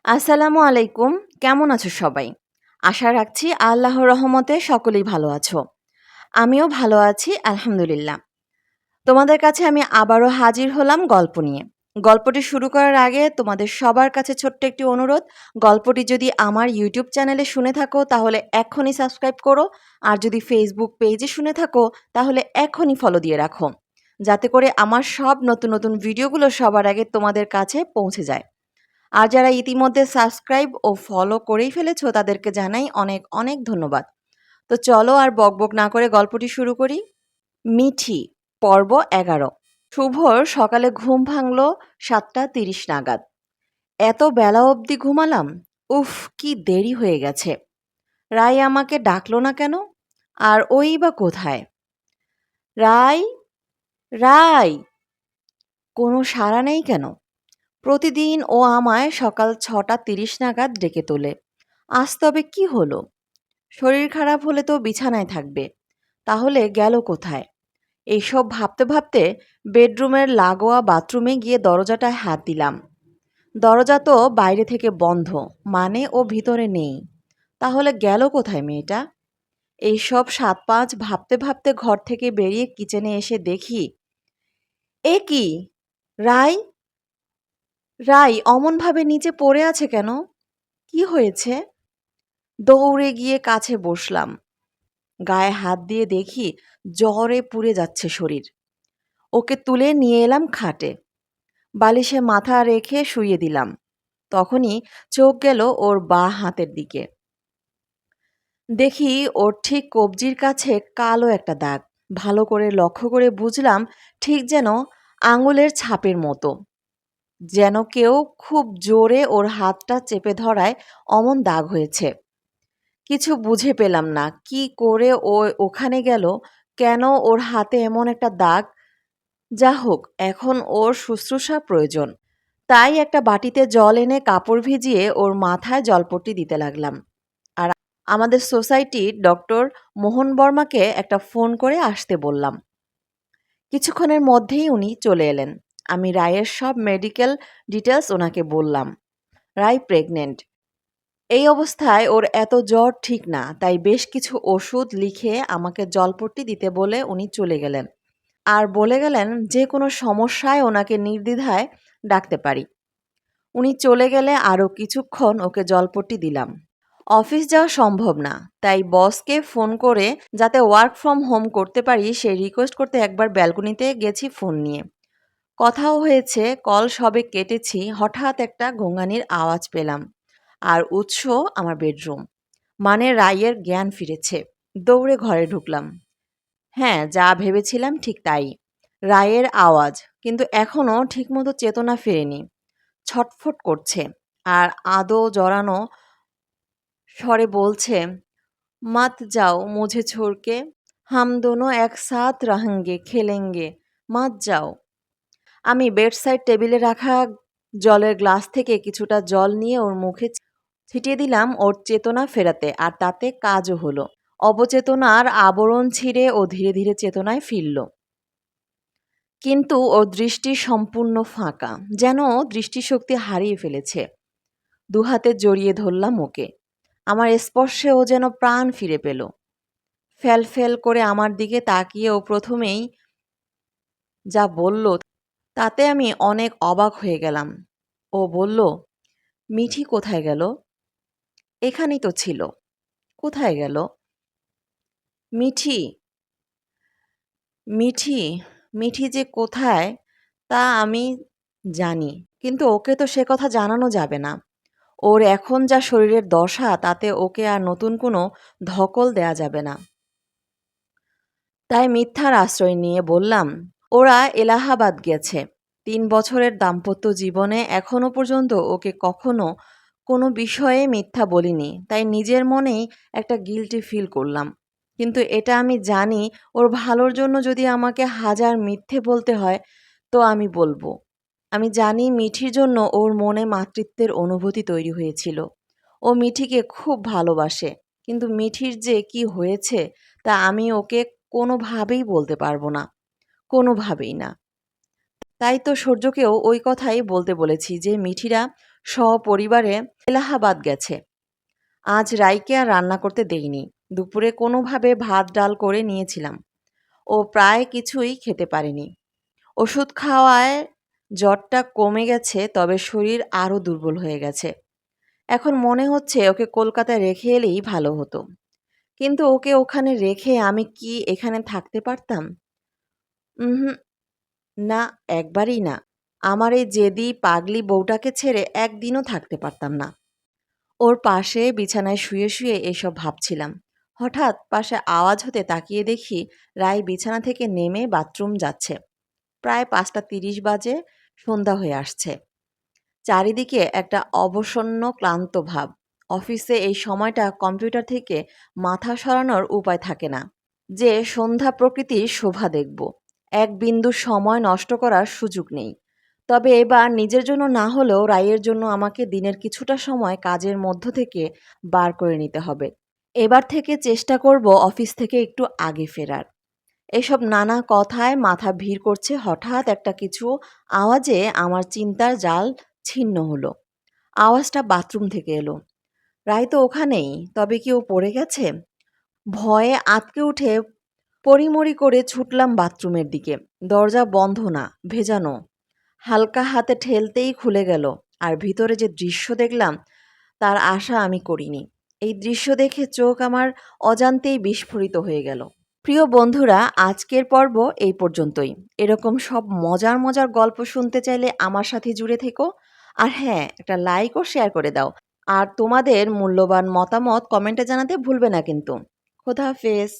আসসালামু আলাইকুম। কেমন আছো সবাই? আশা রাখছি আল্লাহর রহমতে সকলেই ভালো আছো। আমিও ভালো আছি আলহামদুলিল্লাহ। তোমাদের কাছে আমি আবারও হাজির হলাম গল্প নিয়ে। গল্পটি শুরু করার আগে তোমাদের সবার কাছে ছোট্ট একটি অনুরোধ, গল্পটি যদি আমার ইউটিউব চ্যানেলে শুনে থাকো তাহলে এক্ষুনি সাবস্ক্রাইব করো, আর যদি ফেসবুক পেজে শুনে থাকো তাহলে এক্ষুনি ফলো দিয়ে রাখো, যাতে করে আমার সব নতুন নতুন ভিডিওগুলো সবার আগে তোমাদের কাছে পৌঁছে যায়। আর যারা ইতিমধ্যে সাবস্ক্রাইব ও ফলো করেই ফেলেছো তাদেরকে জানাই অনেক অনেক ধন্যবাদ। তো চলো আর বকবক না করে গল্পটি শুরু করি। মিঠি, পর্ব ১১। শুভর সকালে ঘুম ভাঙল ৭:৩০ নাগাদ। এত বেলা অবধি ঘুমালাম। উফ, কি দেরি হয়ে গেছে। রাই আমাকে ডাকলো না কেন? আর ওই বা কোথায়? রাই, রাই, কোনো সাড়া নেই কেন? প্রতিদিন ও আমায় সকাল ৬:৩০ নাগাদ ডেকে তোলে। আজ তবে কি হলো? শরীর খারাপ হলে তো বিছানায় থাকবে, তাহলে গেল কোথায়? এইসব ভাবতে ভাবতে বেডরুমের লাগোয়া বাথরুমে গিয়ে দরজাটায় হাত দিলাম। দরজা তো বাইরে থেকে বন্ধ, মানে ও ভিতরে নেই। তাহলে গেল কোথায় মেয়েটা? এইসব সাত পাঁচ ভাবতে ভাবতে ঘর থেকে বেরিয়ে কিচেনে এসে দেখি, এ কি! রাই, রাই অমনভাবে নিচে পড়ে আছে কেন? কি হয়েছে? দৌড়ে গিয়ে কাছে বসলাম। গায়ে হাত দিয়ে দেখি জ্বরে পুড়ে যাচ্ছে শরীর। ওকে তুলে নিয়ে এলাম খাটে। বালিশে মাথা রেখে শুইয়ে দিলাম। তখনই চোখ গেল ওর বাঁ হাতের দিকে। দেখি ওর ঠিক কবজির কাছে কালো একটা দাগ। ভালো করে লক্ষ্য করে বুঝলাম ঠিক যেন আঙুলের ছাপের মতো। যেন কেউ খুব জোরে ওর হাতটা চেপে ধরায় অমন দাগ হয়েছে। কিছু বুঝে পেলাম না কি করে ও ওখানে গেল, কেন ওর হাতে এমন একটা দাগ। যা হোক, এখন ওর শুশ্রূষা প্রয়োজন। তাই একটা বাটিতে জল এনে কাপড় ভিজিয়ে ওর মাথায় জলপট্টি দিতে লাগলাম। আর আমাদের সোসাইটির ডক্টর মোহন বর্মাকে একটা ফোন করে আসতে বললাম। কিছুক্ষণের মধ্যেই উনি চলে এলেন। আমি রায়ের সব মেডিকেল ডিটেলস ওনাকে বললাম। রায় প্রেগনেন্ট। এই অবস্থায় ওর এত জ্বর ঠিক না, তাই বেশ কিছু ওষুধ লিখে আমাকে জলপট্টি দিতে বলে উনি চলে গেলেন। আর বলে গেলেন যে কোনো সমস্যায় ওনাকে নির্দ্বিধায় ডাকতে পারি। উনি চলে গেলে আরও কিছুক্ষণ ওকে জলপট্টি দিলাম। অফিস যাওয়া সম্ভব না, তাই বসকে ফোন করে যাতে ওয়ার্ক ফ্রম হোম করতে পারি সেই রিকোয়েস্ট করতে একবার ব্যালকনিতে গেছি ফোন নিয়ে। কথাও হয়েছে, কল সবে কেটেছি, হঠাৎ একটা গোঙানির আওয়াজ পেলাম। আর উৎস আমার বেডরুম, মানে রাইয়ের জ্ঞান ফিরেছে। দৌড়ে ঘরে ঢুকলাম। হ্যাঁ, যা ভেবেছিলাম ঠিক তাই। রায়ের আওয়াজ, কিন্তু এখনও ঠিকমতো চেতনা ফেরেনি। ছটফট করছে আর আদো জড়ানো স্বরে বলছে, মত যাও মুঝে ছোড়কে, হাম দোনো একসাথ রহেঙ্গে খেলেঙ্গে, মত যাও। আমি বেডসাইড টেবিলে রাখা জলের গ্লাস থেকে কিছুটা জল নিয়ে ওর মুখে ছিটিয়ে দিলাম ওর চেতনা ফেরাতে, আর তাতে কাজও হলো। অবচেতনার আবরণ ছিঁড়ে ও ধীরে ধীরে চেতনায় ফিরল। কিন্তু ওর দৃষ্টি সম্পূর্ণ ফাঁকা, যেন দৃষ্টিশক্তি হারিয়ে ফেলেছে। দুহাতে জড়িয়ে ধরলাম ওকে। আমার স্পর্শে ও যেন প্রাণ ফিরে পেল। ফ্যাল ফ্যাল করে আমার দিকে তাকিয়ে ও প্রথমেই যা বলল তাতে আমি অনেক অবাক হয়ে গেলাম। ও বলল, মিঠি কোথায় গেল? এখানেই তো ছিল। কোথায় গেল? মিঠি, মিঠি, মিঠি যে কোথায় তা আমি জানি, কিন্তু ওকে তো সে কথা জানানো যাবে না। ওর এখন যা শরীরের দশা, তাতে ওকে আর নতুন কোনো ধকল দেয়া যাবে না। তাই মিথ্যার আশ্রয় নিয়ে বললাম, ওরা এলাহাবাদ গেছে। ৩ বছরের দাম্পত্য জীবনে এখনো পর্যন্ত ওকে কখনো কোনো বিষয়ে মিথ্যা বলিনি, তাই নিজের মনেই একটা গিল্টি ফিল করলাম। কিন্তু এটা আমি জানি, ওর ভালোর জন্য যদি আমাকে হাজার মিথ্যে বলতে হয় তো আমি বলবো। আমি জানি মিঠির জন্য ওর মনে মাতৃত্বের অনুভূতি তৈরি হয়েছিল। ও মিঠিকে খুব ভালোবাসে, কিন্তু মিঠির যে কি হয়েছে তা আমি ওকে কোনোভাবেই বলতে পারবো না, কোনোভাবেই না। তাই তো সূর্যকেও ওই কথাই বলতে বলেছি যে মিঠিরা সপরিবারে এলাহাবাদ গেছে। আজ রাইকে আর রান্না করতে দেইনি। দুপুরে কোনোভাবে ভাত ডাল করে নিয়েছিলাম। ও প্রায় কিছুই খেতে পারেনি। ওষুধ খাওয়ায় জ্বরটা কমে গেছে, তবে শরীর আরও দুর্বল হয়ে গেছে। এখন মনে হচ্ছে ওকে কলকাতায় রেখে এলেই ভালো হতো। কিন্তু ওকে ওখানে রেখে আমি কি এখানে থাকতে পারতাম? উহুম, না, একবারই না। আমার এই জেদি পাগলি বউটাকে ছেড়ে একদিনও থাকতে পারতাম না। ওর পাশে বিছানায় শুয়ে শুয়ে এসব ভাবছিলাম। হঠাৎ পাশে আওয়াজ হতে তাকিয়ে দেখি রাই বিছানা থেকে নেমে বাথরুম যাচ্ছে। প্রায় ৫:৩০ বাজে, সন্ধ্যা হয়ে আসছে। চারিদিকে একটা অবসন্ন ক্লান্ত ভাব। অফিসে এই সময়টা কম্পিউটার থেকে মাথা সরানোর উপায় থাকে না। যে সন্ধ্যা প্রকৃতির শোভা দেখব, এক বিন্দু সময় নষ্ট করার সুযোগ নেই। তবে এবার নিজের জন্য না হলেও রাইয়ের জন্য আমাকে দিনের কিছুটা সময় কাজের মধ্য থেকে বার করে নিতে হবে। এবার থেকে চেষ্টা করব অফিস থেকে একটু আগে ফেরার। এসব নানা কথায় মাথা ভিড় করছে। হঠাৎ একটা কিছু আওয়াজে আমার চিন্তার জাল ছিন্ন হলো। আওয়াজটা বাথরুম থেকে এলো। রাই তো ওখানেই, তবে কি ও পড়ে গেছে? ভয়ে আঁতকে উঠে পড়িমড়ি করে ছুটলাম বাথরুমের দিকে। দরজা বন্ধ না, ভেজানো। হালকা হাতে ঠেলতেই খুলে গেল। আর ভিতরে যে দৃশ্য দেখলাম তার আশা আমি করিনি। এই দৃশ্য দেখে চোখ আমার অজান্তেই বিস্ফোরিত হয়ে গেল। প্রিয় বন্ধুরা, আজকের পর্ব এই পর্যন্তই। এরকম সব মজার মজার গল্প শুনতে চাইলে আমার সাথে জুড়ে থেকো। আর হ্যাঁ, একটা লাইক ও শেয়ার করে দাও। আর তোমাদের মূল্যবান মতামত কমেন্টে জানাতে ভুলবে না কিন্তু। খোদা হাফেজ।